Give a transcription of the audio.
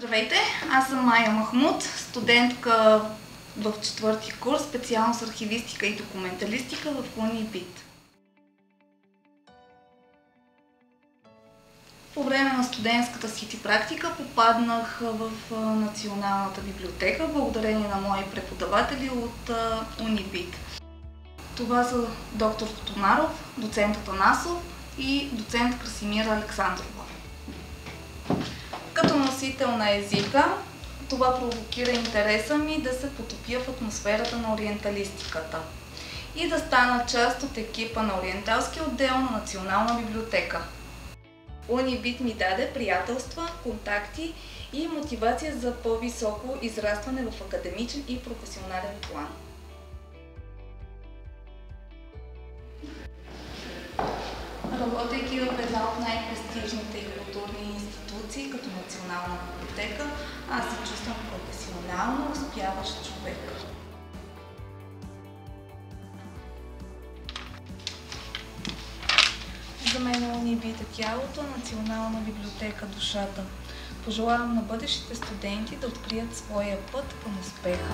Здравейте, аз съм Майя Махмуд, студентка в 4-ти курс, специалност архивистика и документалистика в UniBIT. По време на студентската си практика попаднах в Националната библиотека, благодарение на мои преподаватели от UniBIT. Това са доктор Тонаров, доцент Атанасов и доцент Красимира Александрова. Като носител на езика, това провокира интереса ми да се потопя в атмосферата на ориенталистиката и да стана част от екипа на ориенталския отдел на Национална библиотека. UniBIT ми даде приятелства, контакти и мотивация за по-високо израстване в академичен и професионален план. Работейки в една от най-престижните и културни институции, като Национална библиотека, аз се чувствам професионално успяващ човек. За мен UniBIT е тялото, Национална библиотека душата. Пожелавам на бъдещите студенти да открият своя път към успеха.